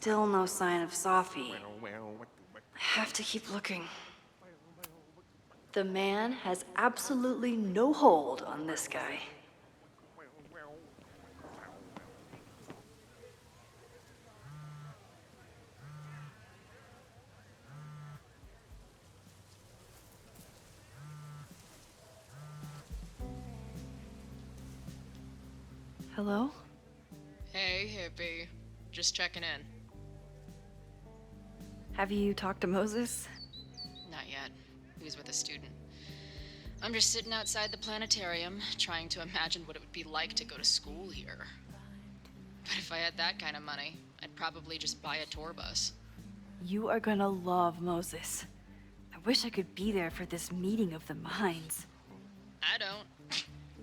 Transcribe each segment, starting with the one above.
Still no sign of Sophie. I have to keep looking. The man has absolutely no hold on this guy. Hello? Hey, hippie. Just checking in. Have you talked to Moses? Not yet. He was with a student. I'm just sitting outside the planetarium, trying to imagine what it would be like to go to school here. But if I had that kind of money, I'd probably just buy a tour bus. You are gonna love Moses. I wish I could be there for this meeting of the minds. I don't.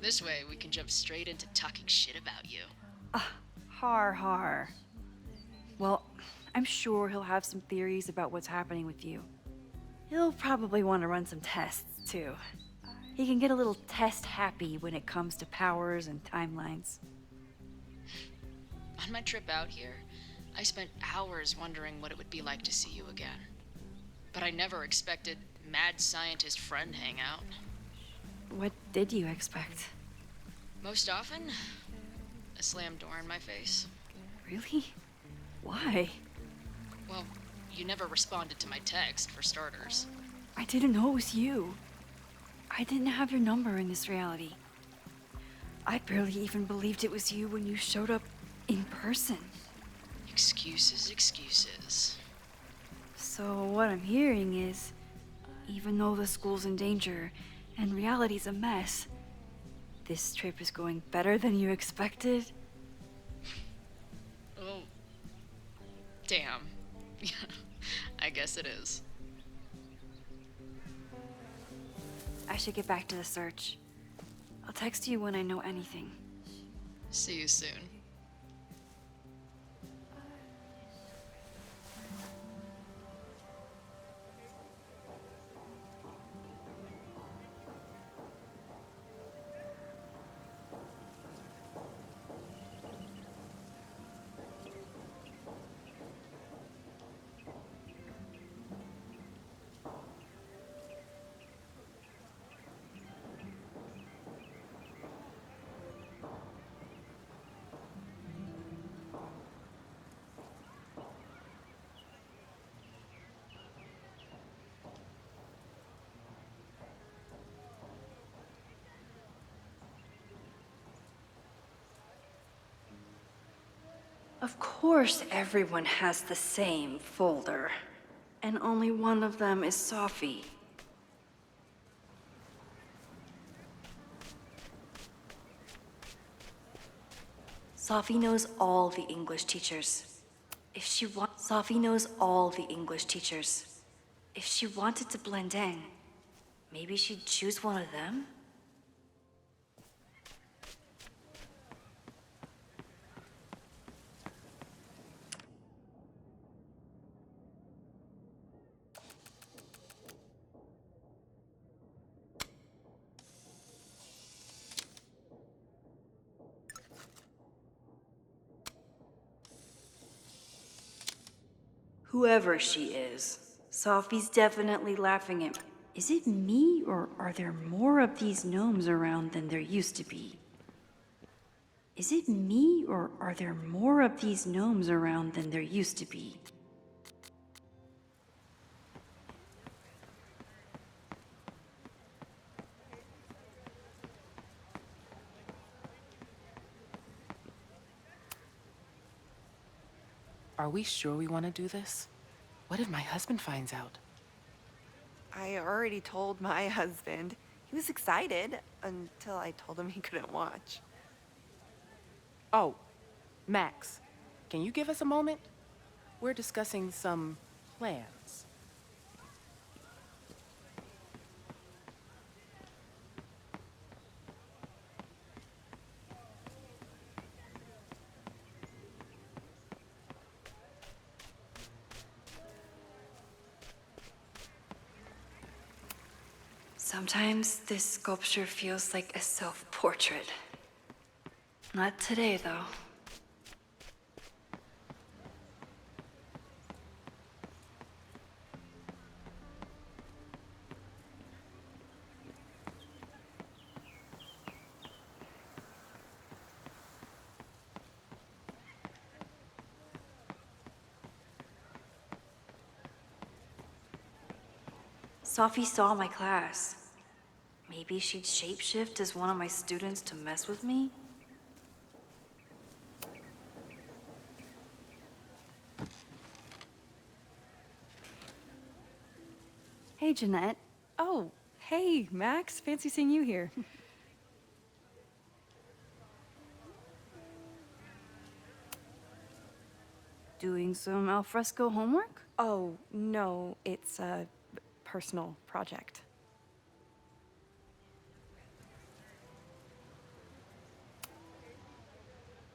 This way, we can jump straight into talking shit about you. Har har. Well, I'm sure he'll have some theories about what's happening with you. He'll probably want to run some tests, too. He can get a little test happy when it comes to powers and timelines. On my trip out here, I spent hours wondering what it would be like to see you again. But I never expected mad scientist friend hangout. What did you expect? Most often, a slam door in my face. Really? Why? Well, you never responded to my text, for starters. I didn't know it was you. I didn't have your number in this reality. I barely even believed it was you when you showed up in person. Excuses, excuses. So what I'm hearing is, even though the school's in danger and reality's a mess, this trip is going better than you expected? Oh. Damn. I guess it is. I should get back to the search. I'll text you when I know anything. See you soon. Of course everyone has the same folder. And only one of them is Sophie. Sophie knows all the English teachers. Sophie knows all the English teachers. If she wanted to blend in, maybe she'd choose one of them? Whoever she is, Sophie's definitely laughing at me. Is it me, or are there more of these gnomes around than there used to be? Is it me, or are there more of these gnomes around than there used to be? Are we sure we want to do this? What if my husband finds out? I already told my husband. He was excited until I told him he couldn't watch. Oh, Max, can you give us a moment? We're discussing some plans. Sometimes this sculpture feels like a self-portrait. Not today, though. Sophie saw my class. Maybe she'd shapeshift as one of my students to mess with me? Hey, Jeanette. Oh, hey, Max. Fancy seeing you here. Doing some alfresco homework? Oh, no, it's a personal project.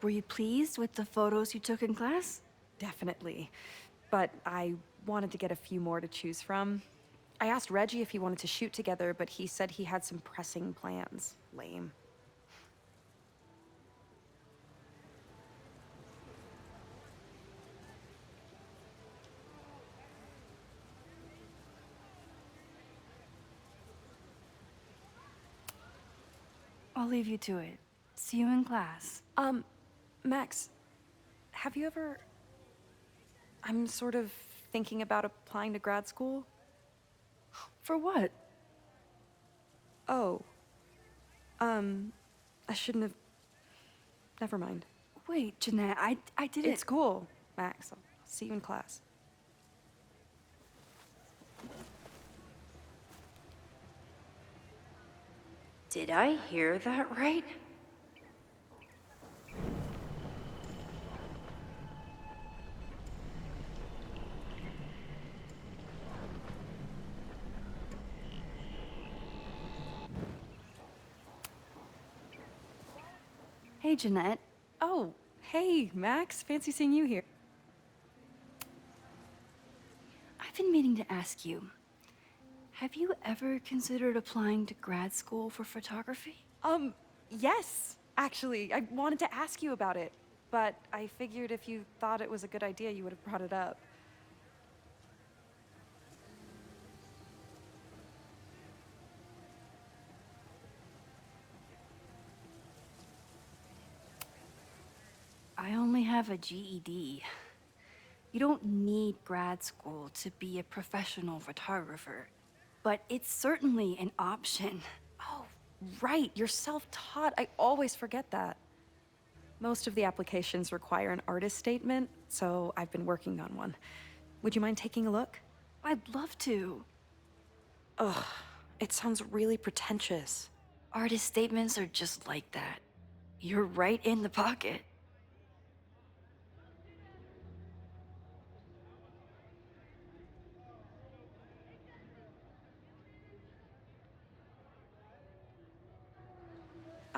Were you pleased with the photos you took in class? Definitely. But I wanted to get a few more to choose from. I asked Reggie if he wanted to shoot together, but he said he had some pressing plans. Lame. I'll leave you to it. See you in class. Max, have you ever... I'm sort of thinking about applying to grad school. For what? Oh. I shouldn't have... Never mind. Wait, Jeanette, I didn't... It's cool, Max. I'll see you in class. Did I hear that right? Hey, Jeanette. Oh, hey, Max. Fancy seeing you here. I've been meaning to ask you, have you ever considered applying to grad school for photography? Yes, actually. I wanted to ask you about it, but I figured if you thought it was a good idea, you would have brought it up. I only have a GED. You don't need grad school to be a professional photographer, but it's certainly an option. Oh, right. You're self-taught. I always forget that. Most of the applications require an artist statement, so I've been working on one. Would you mind taking a look? I'd love to. Ugh, it sounds really pretentious. Artist statements are just like that. You're right in the pocket.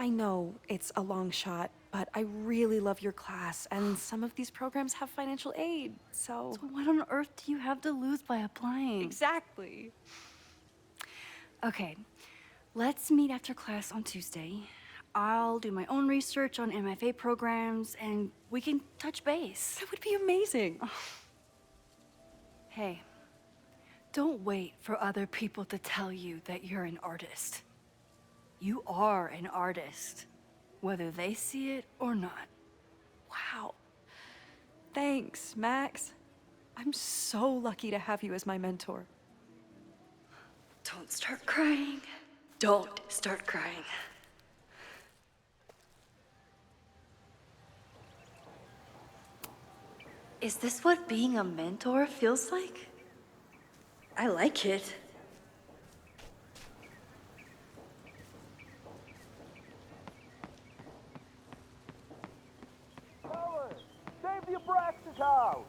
I know it's a long shot, but I really love your class, and some of these programs have financial aid, so... So what on earth do you have to lose by applying? Exactly. Okay, let's meet after class on Tuesday. I'll do my own research on MFA programs, and we can touch base. That would be amazing. Hey, don't wait for other people to tell you that you're an artist. You are an artist, whether they see it or not. Wow. Thanks, Max. I'm so lucky to have you as my mentor. Don't start crying. Don't start crying. Is this what being a mentor feels like? I like it. Save the Abraxas house!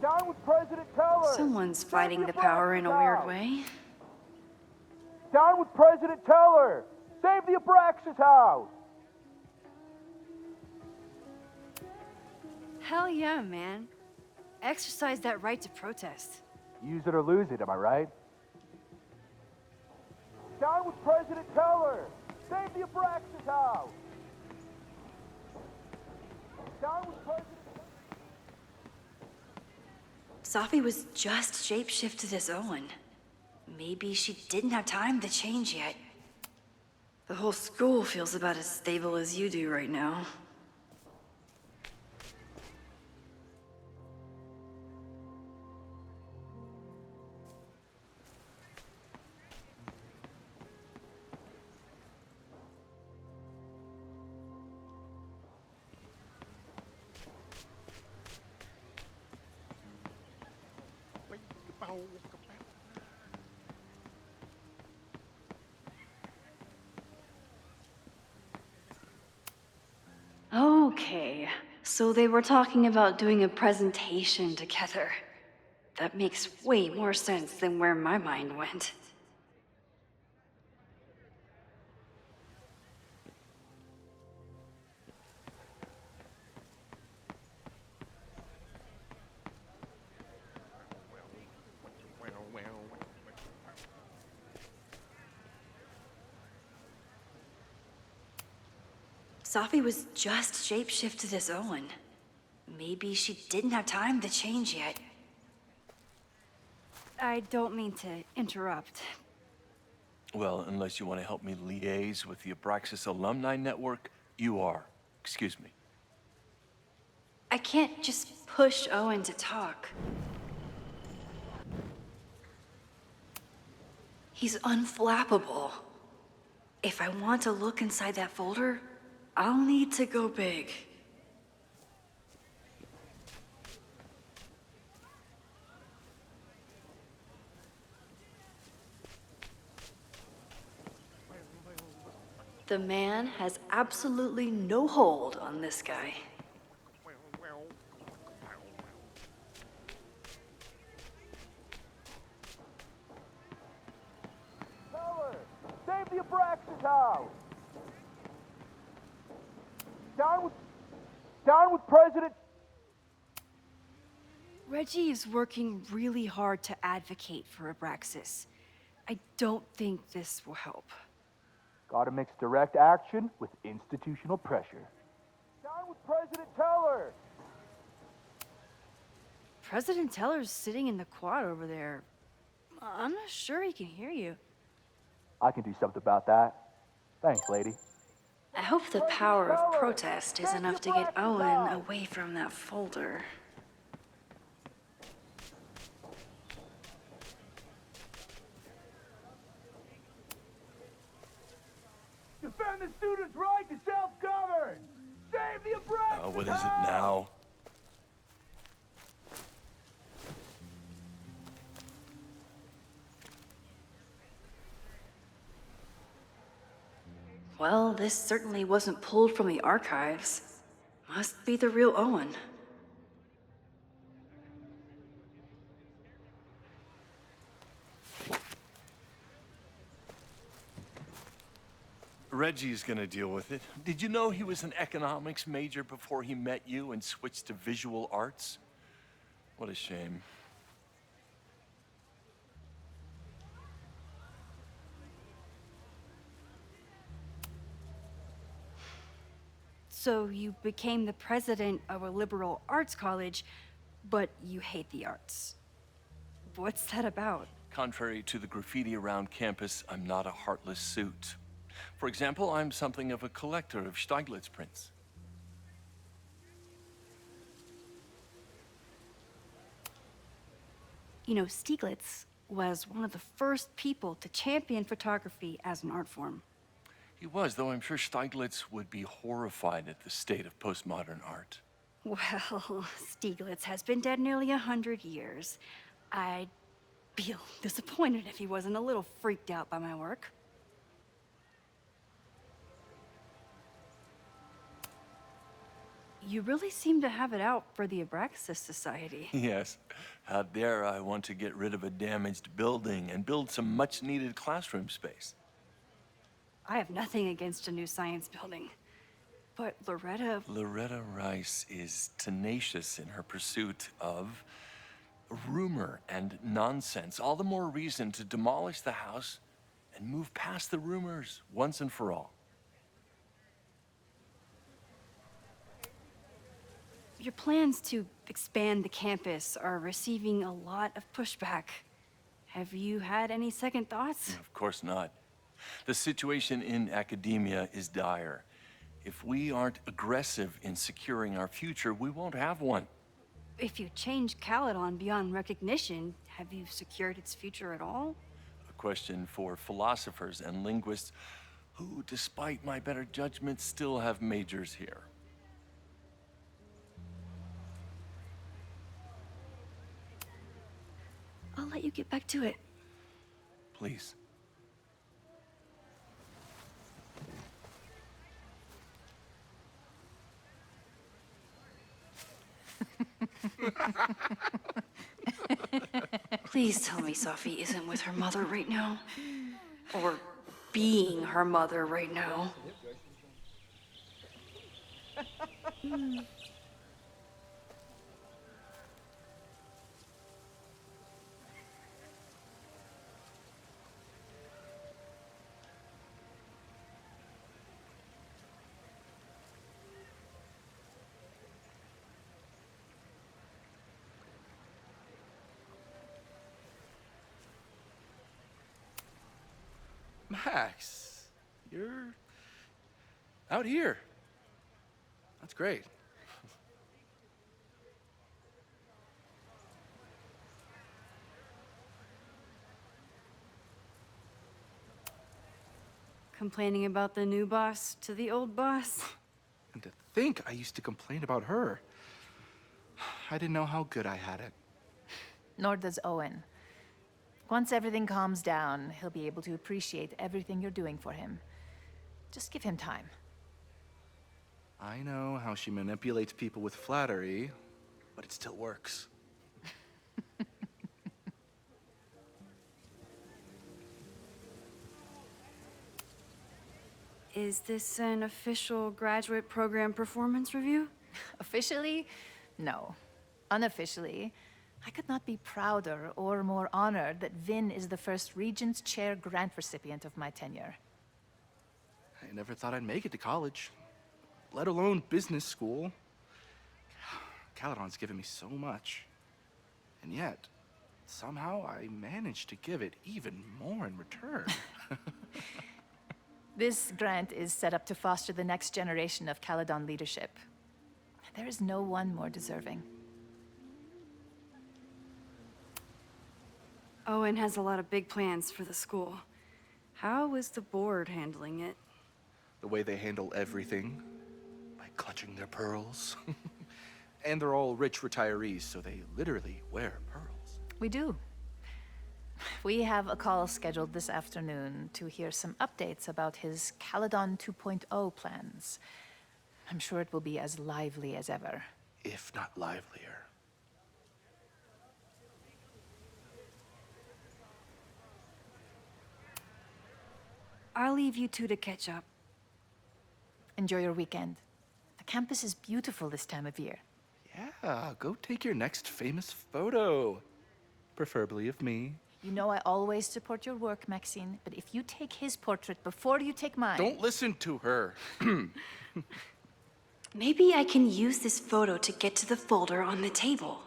Down with President Teller! Someone's Save fighting the power in a Abraxas weird house! way. Down with President Teller! Save the Abraxas house! Hell yeah, man. Exercise that right to protest. Use it or lose it, am I right? Down with President Teller! Save the Abraxas house! Down with President... Sophie was just shapeshifted as Owen. Maybe she didn't have time to change yet. The whole school feels about as stable as you do right now. So they were talking about doing a presentation together. That makes way more sense than where my mind went. Safi was just shapeshifted as Owen. Maybe she didn't have time to change yet. I don't mean to interrupt. Well, unless you want to help me liaise with the Abraxas Alumni Network, you are. Excuse me. I can't just push Owen to talk. He's unflappable. If I want to look inside that folder, I'll need to go big. The man has absolutely no hold on this guy. Teller, save the Abraxas house! Down with President... Reggie is working really hard to advocate for Abraxas. I don't think this will help. Gotta mix direct action with institutional pressure. Down with President Teller! President Teller's sitting in the quad over there. I'm not sure he can hear you. I can do something about that. Thanks, lady. I hope the power of protest is enough to get Owen away from that folder. Defend the students' right to self-govern! Save the Abraxas What is it now? Well, this certainly wasn't pulled from the archives. Must be the real Owen. Reggie's gonna deal with it. Did you know he was an economics major before he met you and switched to visual arts? What a shame. So you became the president of a liberal arts college, but you hate the arts. What's that about? Contrary to the graffiti around campus, I'm not a heartless suit. For example, I'm something of a collector of Stieglitz prints. You know, Stieglitz was one of the first people to champion photography as an art form. He was, though I'm sure Stieglitz would be horrified at the state of postmodern art. Well, Stieglitz has been dead nearly 100 years. I'd be disappointed if he wasn't a little freaked out by my work. You really seem to have it out for the Abraxas Society. Yes. How dare I want to get rid of a damaged building and build some much-needed classroom space. I have nothing against a new science building. But Loretta Rice is tenacious in her pursuit of rumor and nonsense. All the more reason to demolish the house and move past the rumors once and for all. Your plans to expand the campus are receiving a lot of pushback. Have you had any second thoughts? Of course not. The situation in academia is dire. If we aren't aggressive in securing our future, we won't have one. If you change Caledon beyond recognition, have you secured its future at all? A question for philosophers and linguists who, despite my better judgment, still have majors here. I'll let you get back to it. Please. Please tell me Safi isn't with her mother right now. Or being her mother right now. Max, you're out here. That's great. Complaining about the new boss to the old boss? And to think I used to complain about her. I didn't know how good I had it. Nor does Owen. Once everything calms down, he'll be able to appreciate everything you're doing for him. Just give him time. I know how she manipulates people with flattery, but it still works. Is this an official graduate program performance review? Officially, no. Unofficially, I could not be prouder or more honored that Vin is the first Regent's Chair grant recipient of my tenure. I never thought I'd make it to college, let alone business school. Caledon's given me so much. And yet, somehow I managed to give it even more in return. This grant is set up to foster the next generation of Caledon leadership. There is no one more deserving. Owen has a lot of big plans for the school. How is the board handling it? The way they handle everything, by clutching their pearls. And they're all rich retirees, so they literally wear pearls. We do. We have a call scheduled this afternoon to hear some updates about his Caledon 2.0 plans. I'm sure it will be as lively as ever. If not livelier. I'll leave you two to catch up. Enjoy your weekend. The campus is beautiful this time of year. Yeah, go take your next famous photo. Preferably of me. You know I always support your work, Maxine, but if you take his portrait before you take mine... Don't listen to her. Maybe I can use this photo to get to the folder on the table.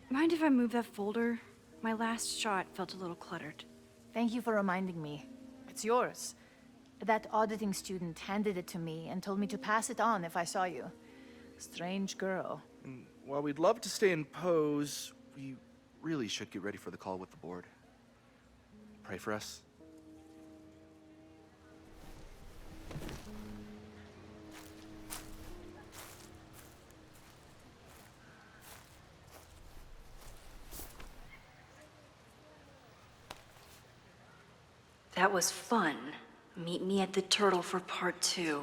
Mind if I move that folder? My last shot felt a little cluttered. Thank you for reminding me. It's yours. That auditing student handed it to me and told me to pass it on if I saw you. Strange girl. And while we'd love to stay in pose, we really should get ready for the call with the board. Pray for us. That was fun. Meet me at the Turtle for part 2.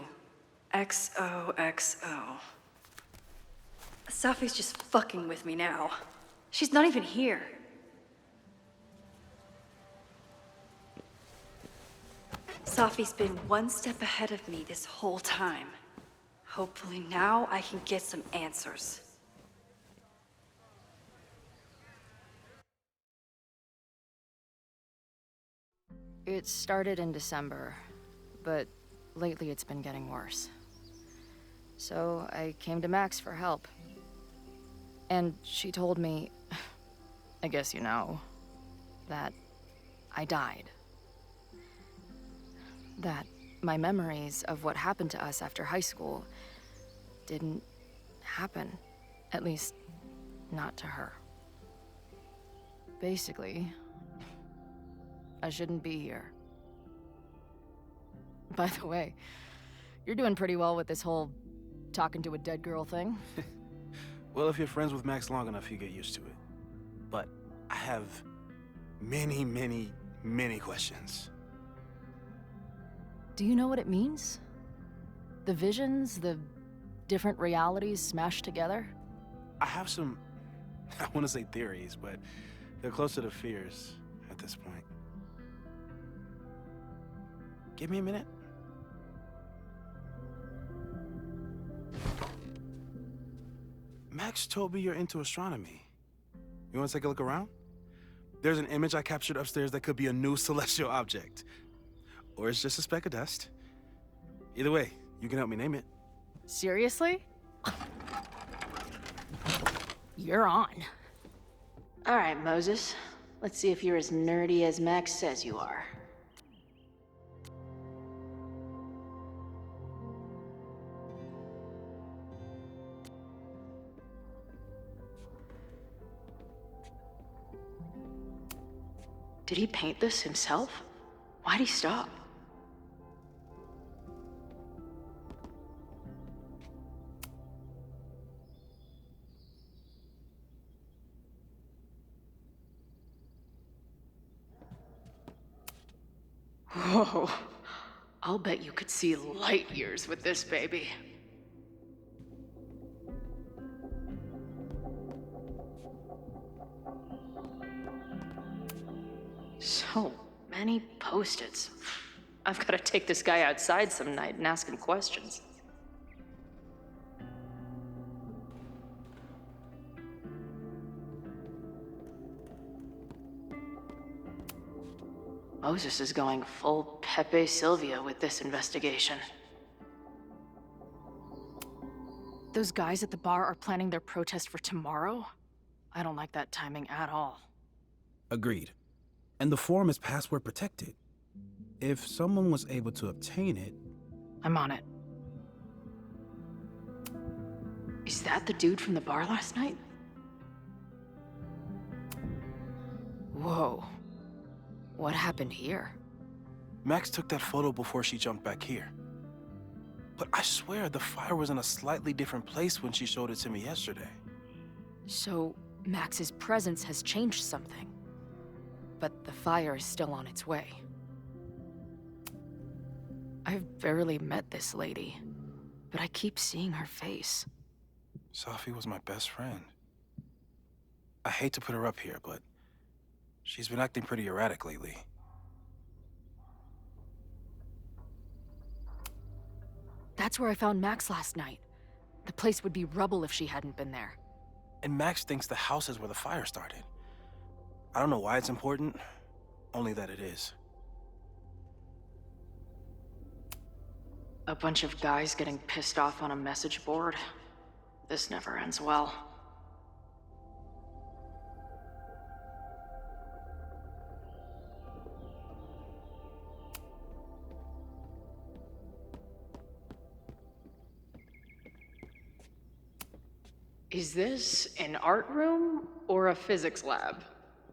XOXO. Safi's just fucking with me now. She's not even here. Safi's been one step ahead of me this whole time. Hopefully now I can get some answers. It started in December, but lately it's been getting worse. So I came to Max for help. And she told me, I guess you know, that I died. That my memories of what happened to us after high school didn't happen. At least, not to her. Basically, I shouldn't be here. By the way, you're doing pretty well with this whole talking to a dead girl thing. Well, if you're friends with Max long enough, you get used to it. But I have many, many, many questions. Do you know what it means? The visions, the different realities smashed together? I have some, I want to say theories, but they're closer to fears at this point. Give me a minute. Max told me you're into astronomy. You want to take a look around? There's an image I captured upstairs that could be a new celestial object. Or it's just a speck of dust. Either way, you can help me name it. Seriously? You're on. All right, Moses. Let's see if you're as nerdy as Max says you are. Did he paint this himself? Why'd he stop? Whoa. I'll bet you could see light years with this baby. So many Post-its. I've got to take this guy outside some night and ask him questions. Moses is going full Pepe Silvia with this investigation. Those guys at the bar are planning their protest for tomorrow? I don't like that timing at all. Agreed. And the form is password protected. If someone was able to obtain it... I'm on it. Is that the dude from the bar last night? Whoa. What happened here? Max took that photo before she jumped back here. But I swear the fire was in a slightly different place when she showed it to me yesterday. So, Max's presence has changed something. But the fire is still on its way. I've barely met this lady, but I keep seeing her face. Safi was my best friend. I hate to put her up here, but she's been acting pretty erratic lately. That's where I found Max last night. The place would be rubble if she hadn't been there. And Max thinks the house is where the fire started. I don't know why it's important, only that it is. A bunch of guys getting pissed off on a message board. This never ends well. Is this an art room or a physics lab?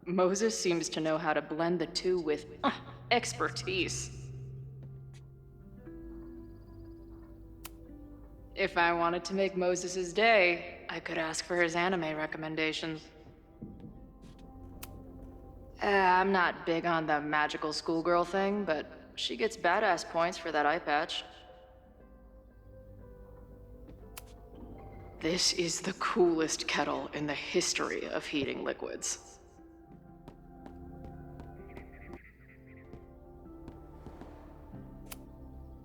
Moses seems to know how to blend the two with expertise. If I wanted to make Moses's day, I could ask for his anime recommendations. I'm not big on the magical schoolgirl thing, but she gets badass points for that eye patch. This is the coolest kettle in the history of heating liquids.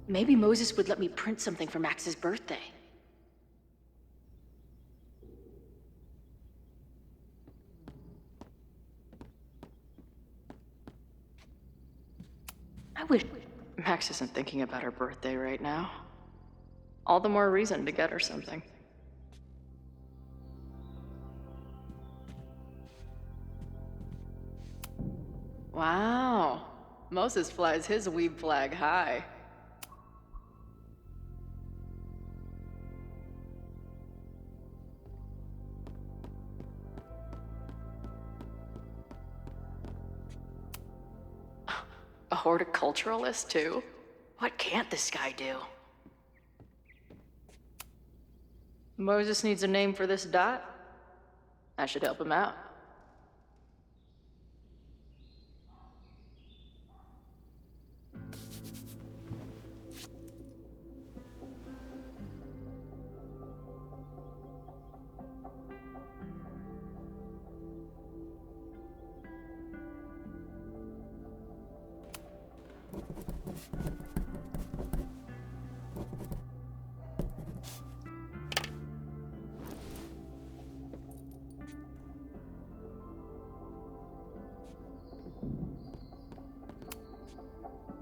Maybe Moses would let me print something for Max's birthday. I wish Max isn't thinking about her birthday right now. All the more reason to get her something. Wow. Moses flies his weeb flag high. A horticulturalist, too? What can't this guy do? Moses needs a name for this dot. I should help him out.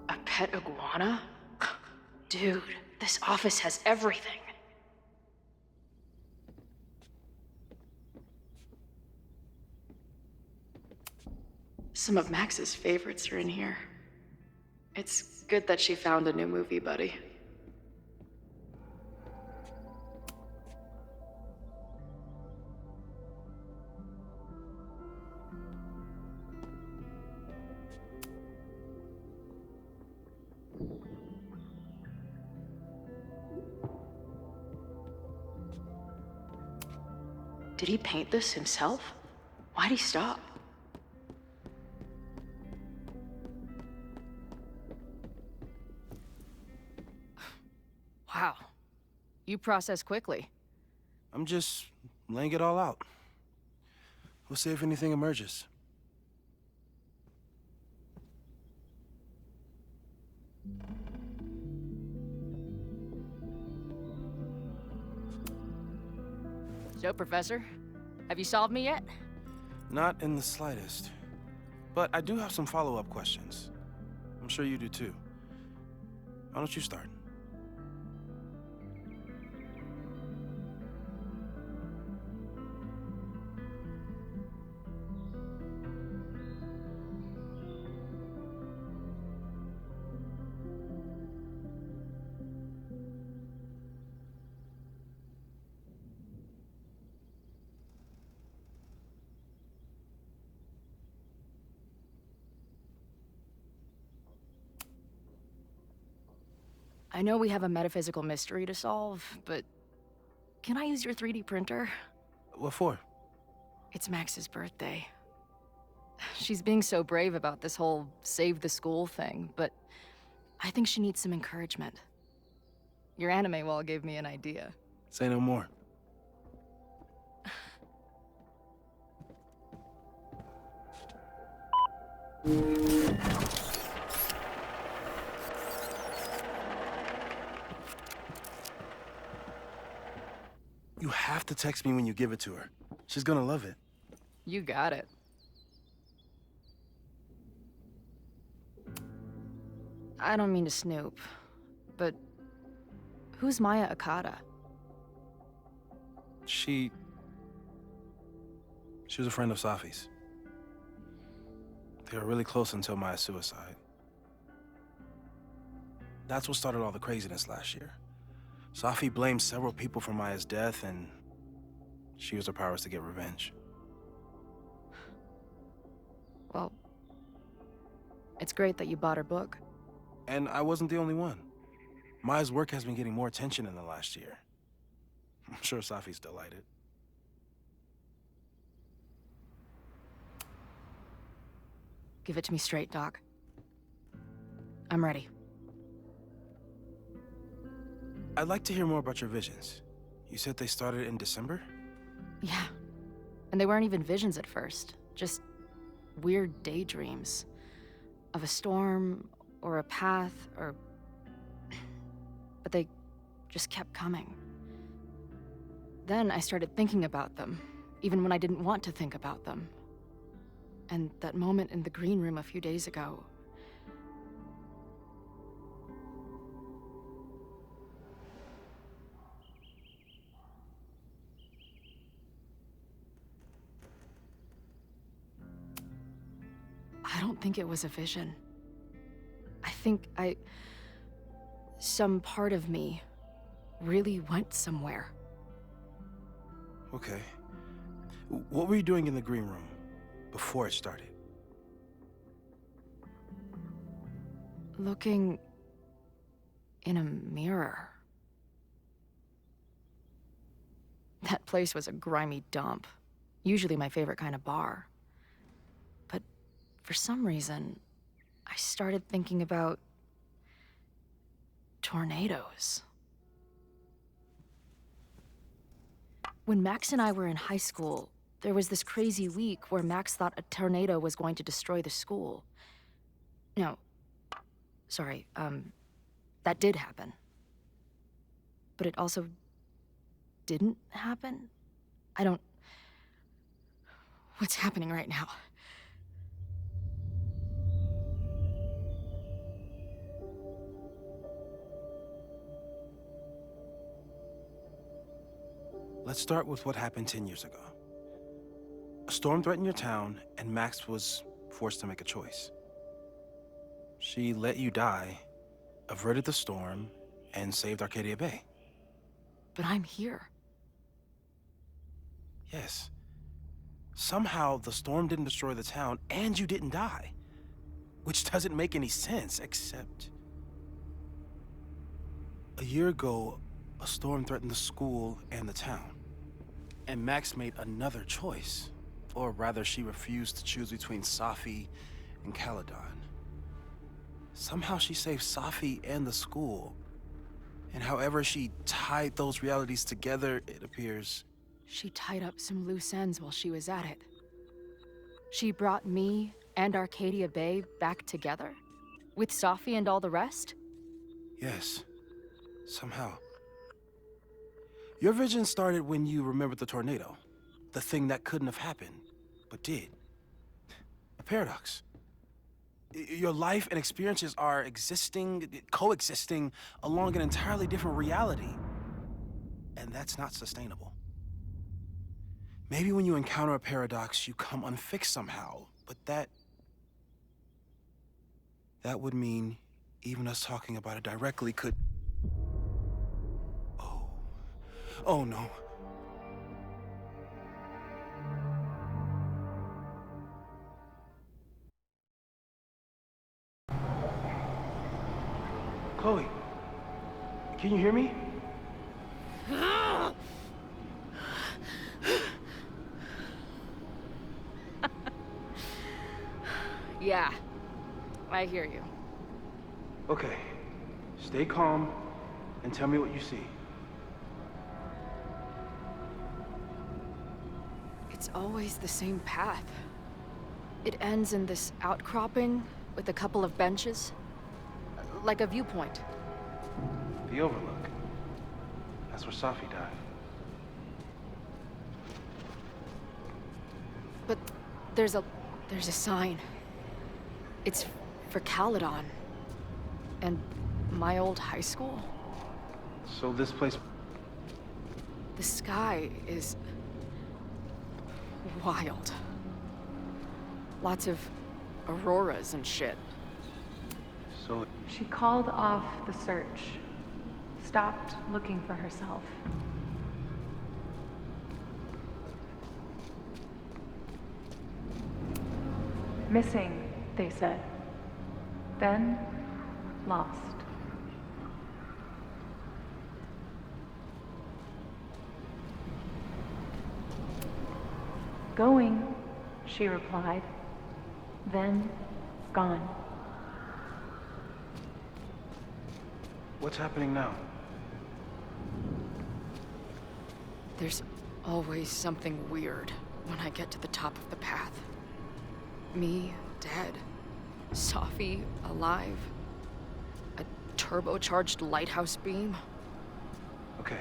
A pet iguana? Dude, this office has everything. Some of Max's favorites are in here. It's good that she found a new movie buddy. Did he paint this himself? Why'd he stop? Wow. You process quickly. I'm just laying it all out. We'll see if anything emerges. So, Professor, have you solved me yet? Not in the slightest. But I do have some follow-up questions. I'm sure you do too. Why don't you start? I know we have a metaphysical mystery to solve, but can I use your 3D printer? What for? It's Max's birthday. She's being so brave about this whole save the school thing, but I think she needs some encouragement. Your anime wall gave me an idea. Say no more. You have to text me when you give it to her. She's gonna love it. You got it. I don't mean to snoop, but who's Maya Okada? She was a friend of Safi's. They were really close until Maya's suicide. That's what started all the craziness last year. Safi blamed several people for Maya's death, and she used her powers to get revenge. Well, it's great that you bought her book. And I wasn't the only one. Maya's work has been getting more attention in the last year. I'm sure Safi's delighted. Give it to me straight, Doc. I'm ready. I'd like to hear more about your visions. You said they started in December? Yeah. And they weren't even visions at first. Just weird daydreams. Of a storm, or a path, or... But they just kept coming. Then I started thinking about them, even when I didn't want to think about them. And that moment in the green room a few days ago... I don't think it was a vision. I think some part of me really went somewhere. Okay. What were you doing in the green room before it started? Looking in a mirror. That place was a grimy dump. Usually my favorite kind of bar. But for some reason, I started thinking about tornadoes. When Max and I were in high school, there was this crazy week where Max thought a tornado was going to destroy the school. No, sorry, that did happen. But it also didn't happen? What's happening right now? Let's start with what happened 10 years ago. A storm threatened your town, and Max was forced to make a choice. She let you die, averted the storm, and saved Arcadia Bay. But I'm here. Yes. Somehow, the storm didn't destroy the town, and you didn't die. Which doesn't make any sense, except... A year ago, a storm threatened the school and the town. And Max made another choice. Or rather, she refused to choose between Safi and Caledon. Somehow she saved Safi and the school. And however she tied those realities together, it appears... She tied up some loose ends while she was at it. She brought me and Arcadia Bay back together? With Safi and all the rest? Yes. Somehow. Your vision started when you remembered the tornado. The thing that couldn't have happened, but did. A paradox. Your life and experiences are coexisting along an entirely different reality. And that's not sustainable. Maybe when you encounter a paradox, you come unfixed somehow, but that would mean even us talking about it directly could... Oh no. Chloe, can you hear me? Yeah, I hear you. Okay, stay calm and tell me what you see. It's always the same path. It ends in this outcropping with a couple of benches. Like a viewpoint. The Overlook. That's where Safi died. But there's a sign. It's for Caledon. And my old high school. So this place... The sky is... wild. Lots of auroras and shit. So... She called off the search. Stopped looking for herself. Missing, they said. Then, lost. Going, she replied. Then, gone. What's happening now? There's always something weird when I get to the top of the path. Me, dead. Safi, alive. A turbocharged lighthouse beam. Okay.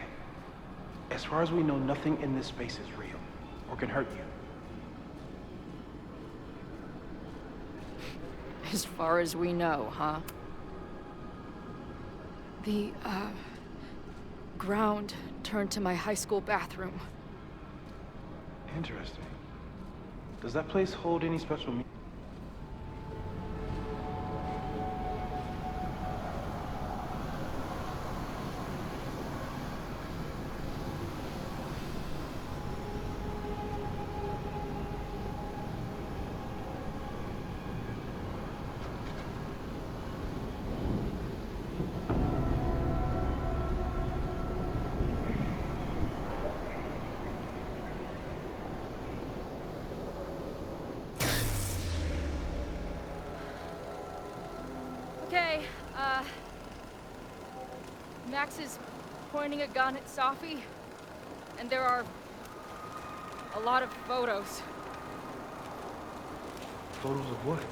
As far as we know, nothing in this space is real, or can hurt you. As far as we know, huh? The, ground turned to my high school bathroom. Interesting. Does that place hold any special meaning? Max is pointing a gun at Safi, and there are a lot of photos. Photos of what?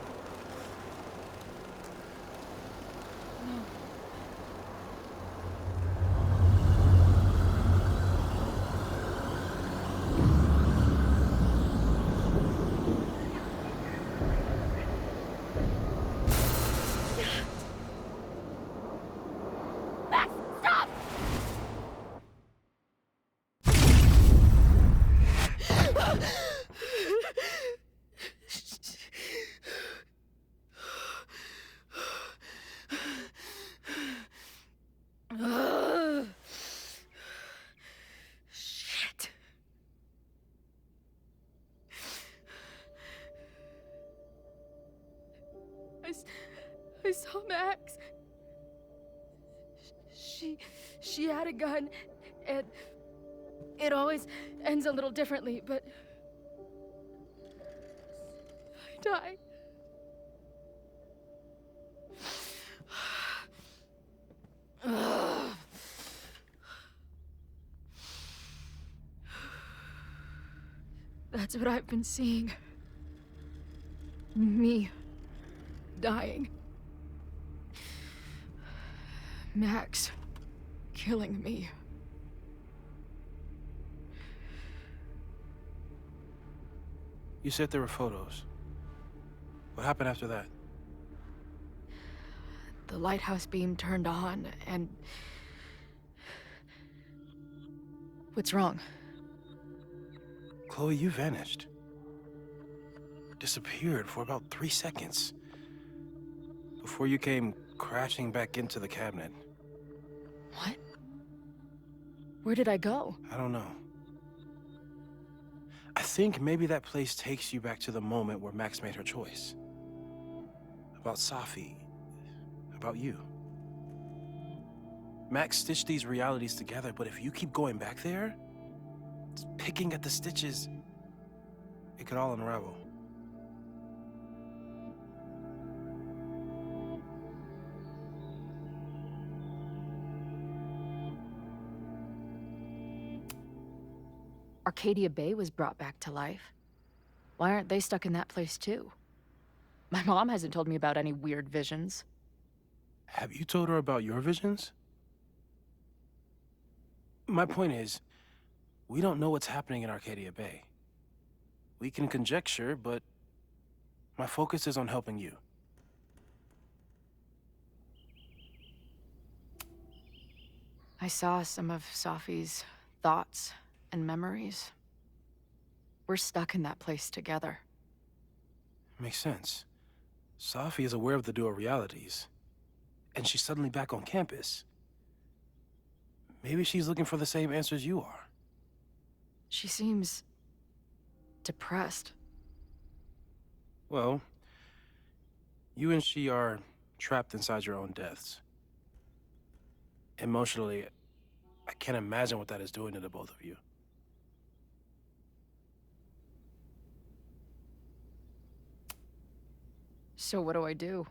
Shit. I saw Max. She had a gun, and it always ends a little differently, but I died. That's what I've been seeing. Me dying. Max killing me. You said there were photos. What happened after that? The lighthouse beam turned on, and... What's wrong? Chloe, you vanished. Disappeared for about 3 seconds. Before you came crashing back into the cabinet. What? Where did I go? I don't know. I think maybe that place takes you back to the moment where Max made her choice. About Safi. About you. Max stitched these realities together, but if you keep going back there, picking at the stitches, it could all unravel. Arcadia Bay was brought back to life. Why aren't they stuck in that place too? My mom hasn't told me about any weird visions. Have you told her about your visions? My point is, we don't know what's happening in Arcadia Bay. We can conjecture, but my focus is on helping you. I saw some of Safi's thoughts and memories. We're stuck in that place together. Makes sense. Safi is aware of the dual realities, and she's suddenly back on campus. Maybe she's looking for the same answers you are. She seems... depressed. Well, you and she are trapped inside your own deaths. Emotionally, I can't imagine what that is doing to the both of you. So what do I do?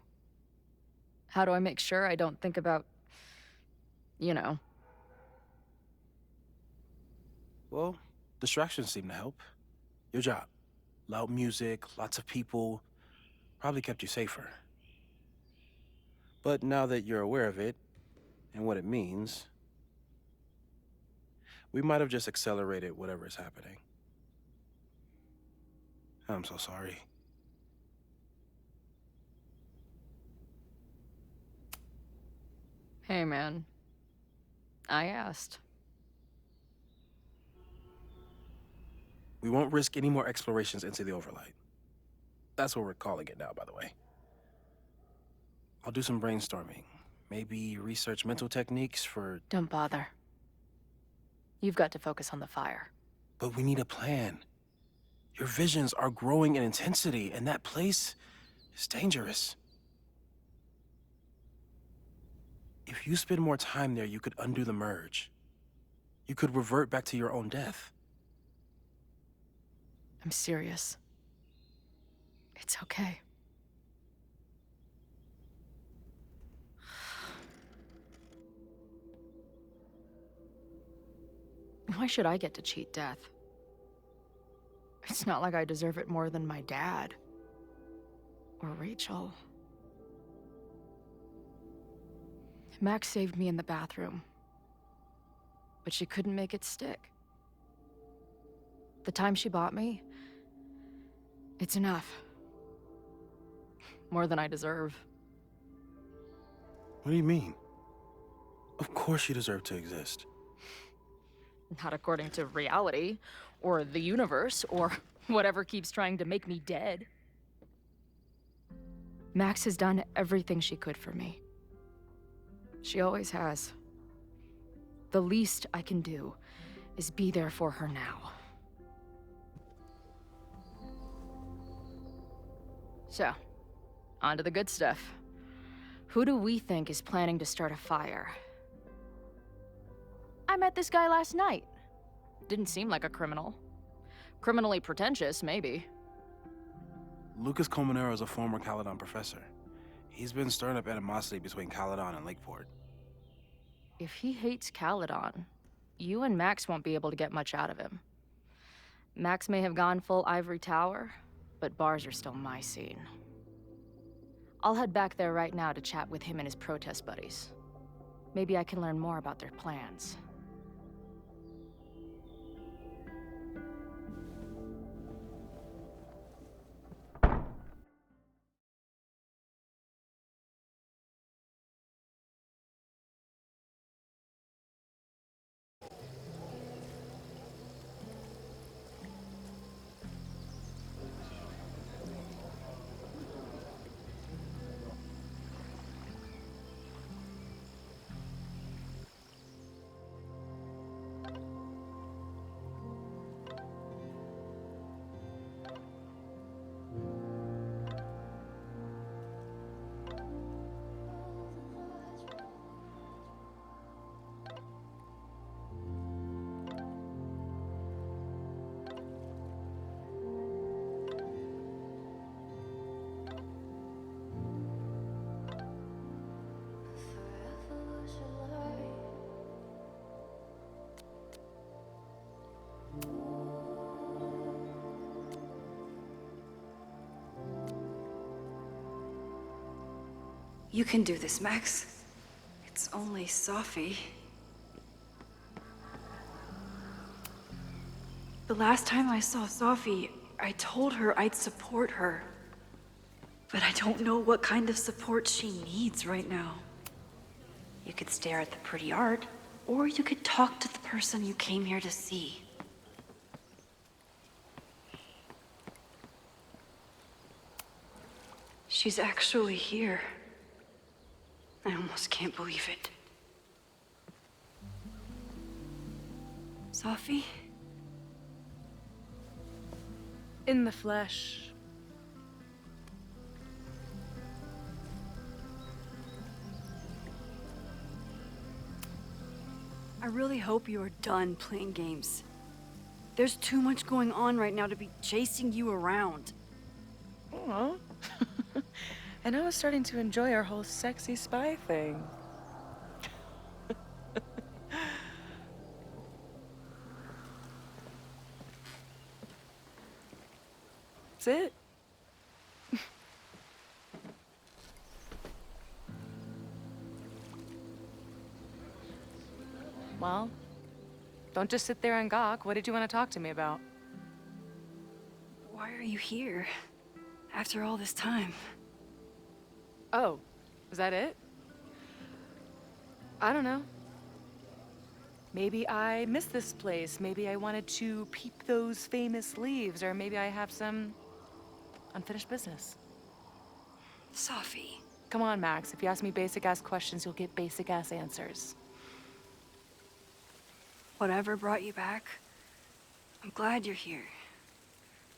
How do I make sure I don't think about... you know? Well, distractions seem to help. Your job. Loud music, lots of people, probably kept you safer. But now that you're aware of it, and what it means, we might have just accelerated whatever is happening. I'm so sorry. Hey, man. I asked. We won't risk any more explorations into the Overlight. That's what we're calling it now, by the way. I'll do some brainstorming. Maybe research mental techniques for... Don't bother. You've got to focus on the fire. But we need a plan. Your visions are growing in intensity, and that place is dangerous. If you spend more time there, you could undo the merge. You could revert back to your own death. I'm serious. It's okay. Why should I get to cheat death? It's not like I deserve it more than my dad. Or Rachel. Max saved me in the bathroom. But she couldn't make it stick. The time she bought me, it's enough. More than I deserve. What do you mean? Of course you deserve to exist. Not according to reality, or the universe, or whatever keeps trying to make me dead. Max has done everything she could for me. She always has. The least I can do is be there for her now. So, on to the good stuff. Who do we think is planning to start a fire? I met this guy last night. Didn't seem like a criminal. Criminally pretentious, maybe. Lucas Colmenero is a former Caledon professor. He's been stirring up animosity between Caledon and Lakeport. If he hates Caledon, you and Max won't be able to get much out of him. Max may have gone full Ivory Tower, but bars are still my scene. I'll head back there right now to chat with him and his protest buddies. Maybe I can learn more about their plans. You can do this, Max. It's only Sophie. The last time I saw Sophie, I told her I'd support her. But I don't know what kind of support she needs right now. You could stare at the pretty art, or you could talk to the person you came here to see. She's actually here. I almost can't believe it. Sophie? In the flesh. I really hope you are done playing games. There's too much going on right now to be chasing you around. Aw. And I was starting to enjoy our whole sexy spy thing. That's it. Well, don't just sit there and gawk. What did you want to talk to me about? Why are you here? After all this time? Oh, was that it? I don't know. Maybe I missed this place. Maybe I wanted to peep those famous leaves, or maybe I have some unfinished business. Sophie. Come on, Max. If you ask me basic-ass questions, you'll get basic-ass answers. Whatever brought you back, I'm glad you're here.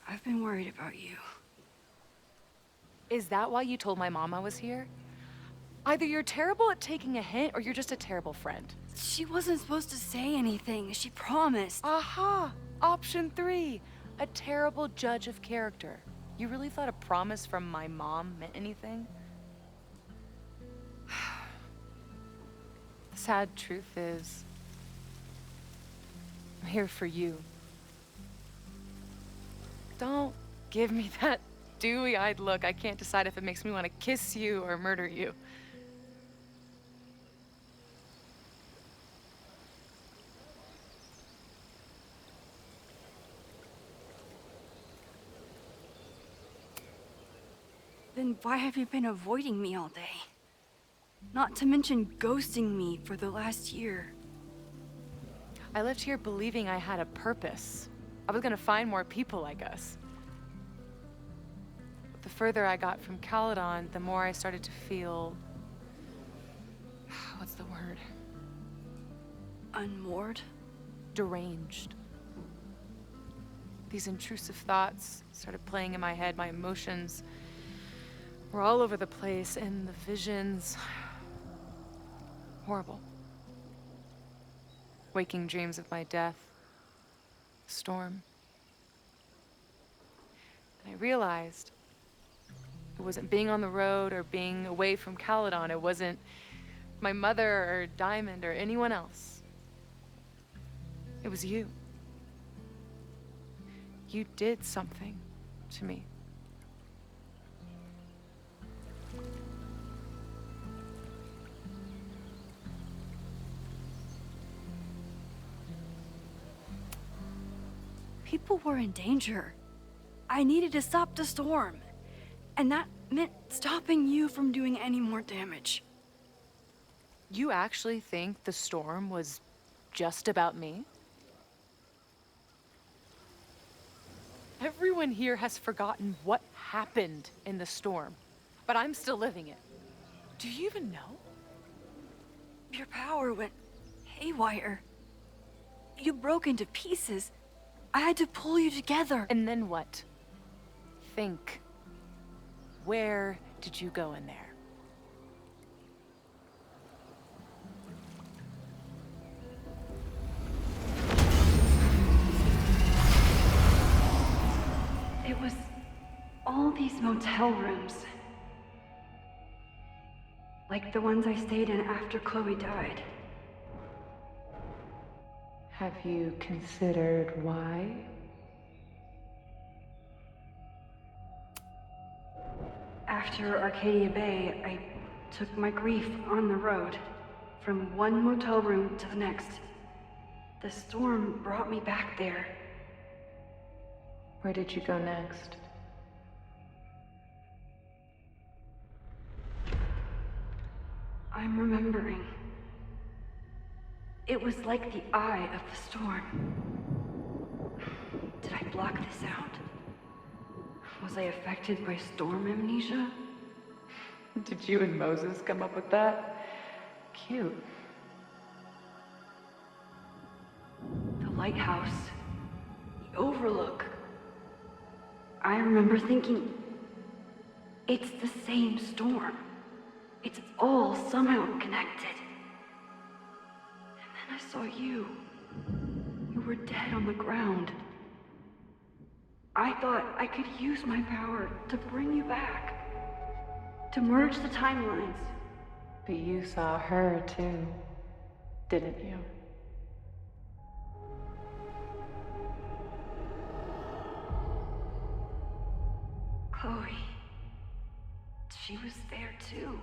I've been worried about you. Is that why you told my mom I was here? Either you're terrible at taking a hint, or you're just a terrible friend. She wasn't supposed to say anything. She promised. Aha! Option 3. A terrible judge of character. You really thought a promise from my mom meant anything? The sad truth is, I'm here for you. Don't give me that dewy-eyed look. I can't decide if it makes me want to kiss you or murder you. Then why have you been avoiding me all day? Not to mention ghosting me for the last year. I left here believing I had a purpose. I was gonna find more people like us. But the further I got from Caledon, the more I started to feel... what's the word? Unmoored? Deranged. These intrusive thoughts started playing in my head. My emotions were all over the place, and the visions... horrible. Waking dreams of my death. Storm. And I realized it wasn't being on the road or being away from Caledon. It wasn't my mother or Diamond or anyone else. It was you. You did something to me. People were in danger. I needed to stop the storm. And that meant stopping you from doing any more damage. You actually think the storm was just about me? Everyone here has forgotten what happened in the storm, but I'm still living it. Do you even know? Your power went haywire. You broke into pieces. I had to pull you together. And then what? Think. Where did you go in there? It was all these motel rooms. Like the ones I stayed in after Chloe died. Have you considered why? After Arcadia Bay, I took my grief on the road, from one motel room to the next. The storm brought me back there. Where did you go next? I'm remembering. It was like the eye of the storm. Did I block this out? Was I affected by storm amnesia? Did you and Moses come up with that? Cute. The lighthouse. The overlook. I remember thinking, it's the same storm. It's all somehow connected. And then I saw you. You were dead on the ground. I thought I could use my power to bring you back. To merge the timelines. But you saw her too, didn't you? Chloe. She was there too.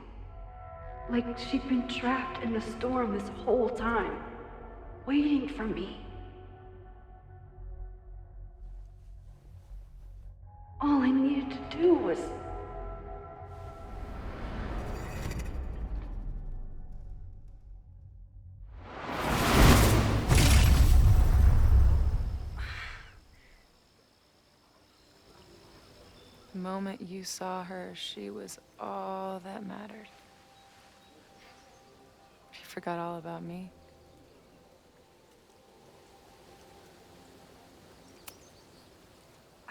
Like she'd been trapped in the storm this whole time, waiting for me. All I needed to do was... The moment you saw her, she was all that mattered. She forgot all about me.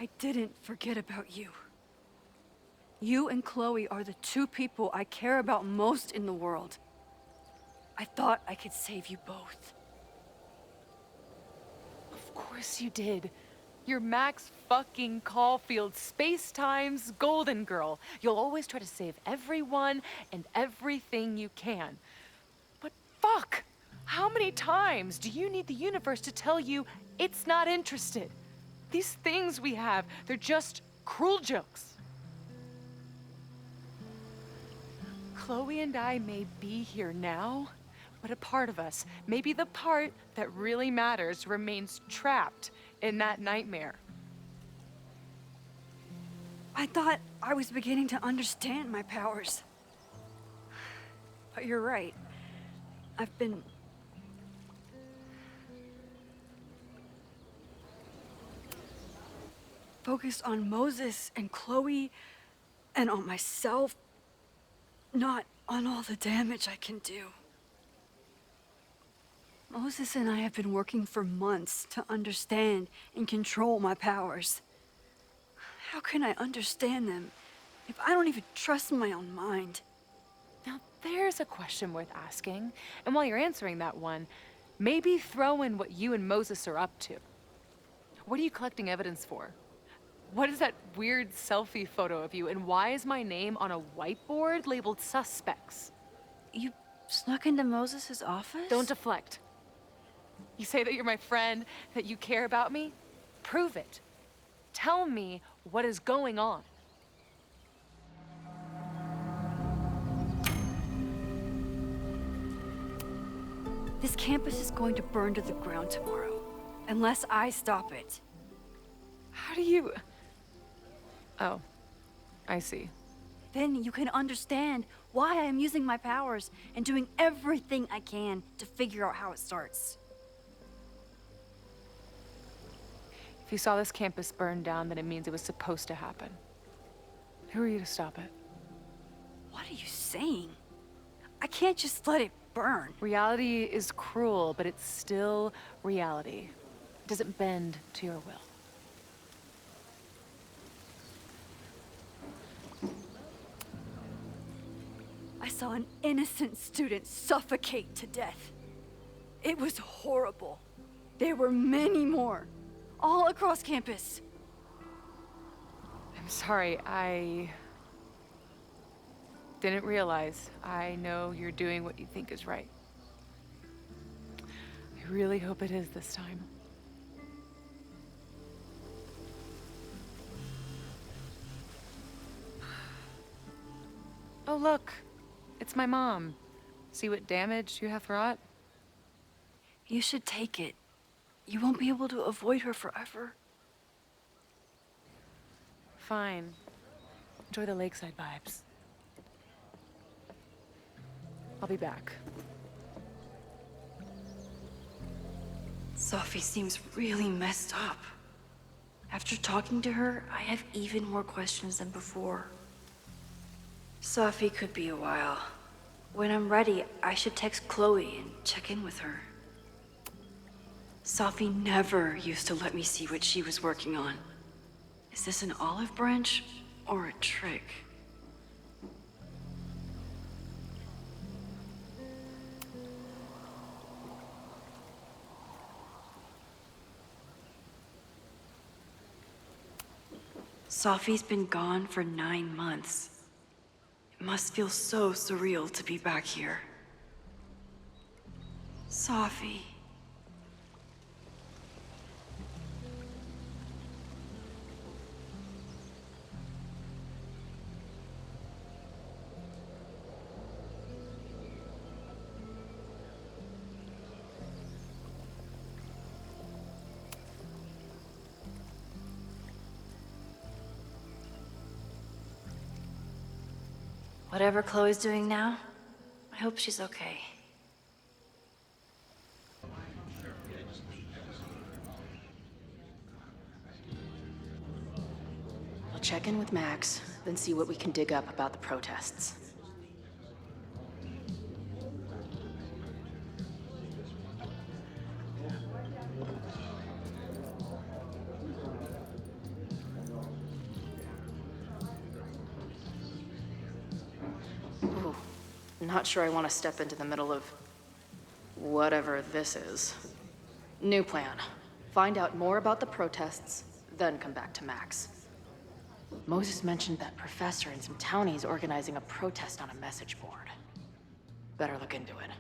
I didn't forget about you. You and Chloe are the two people I care about most in the world. I thought I could save you both. Of course you did. You're Max fucking Caulfield, Space-Time's golden girl. You'll always try to save everyone and everything you can. But fuck! How many times do you need the universe to tell you it's not interested? These things we have, they're just cruel jokes. Chloe and I may be here now, but a part of us, maybe the part that really matters, remains trapped in that nightmare. I thought I was beginning to understand my powers. But you're right. I've been... focused on Moses and Chloe and on myself, not on all the damage I can do. Moses and I have been working for months to understand and control my powers. How can I understand them if I don't even trust my own mind? Now, there's a question worth asking. And while you're answering that one, maybe throw in what you and Moses are up to. What are you collecting evidence for? What is that weird selfie photo of you? And why is my name on a whiteboard labeled suspects? You snuck into Moses' office? Don't deflect. You say that you're my friend, that you care about me? Prove it. Tell me what is going on. This campus is going to burn to the ground tomorrow, unless I stop it. How do you... Oh, I see. Then you can understand why I am using my powers and doing everything I can to figure out how it starts. If you saw this campus burn down, then it means it was supposed to happen. Who are you to stop it? What are you saying? I can't just let it burn. Reality is cruel, but it's still reality. It doesn't bend to your will. I saw an innocent student suffocate to death. It was horrible. There were many more, all across campus. I'm sorry, I didn't realize. I know you're doing what you think is right. I really hope it is this time. Oh, look. It's my mom. See what damage you have wrought? You should take it. You won't be able to avoid her forever. Fine. Enjoy the lakeside vibes. I'll be back. Sophie seems really messed up. After talking to her, I have even more questions than before. Sophie could be a while. When I'm ready, I should text Chloe and check in with her. Sophie never used to let me see what she was working on. Is this an olive branch or a trick? Sophie's been gone for 9 months. It must feel so surreal to be back here. Sophie. Whatever Chloe's doing now, I hope she's okay. I'll check in with Max, then see what we can dig up about the protests. Ooh, not sure I want to step into the middle of whatever this is. New plan. Find out more about the protests, then come back to Max. Moses mentioned that professor and some townies organizing a protest on a message board. Better look into it.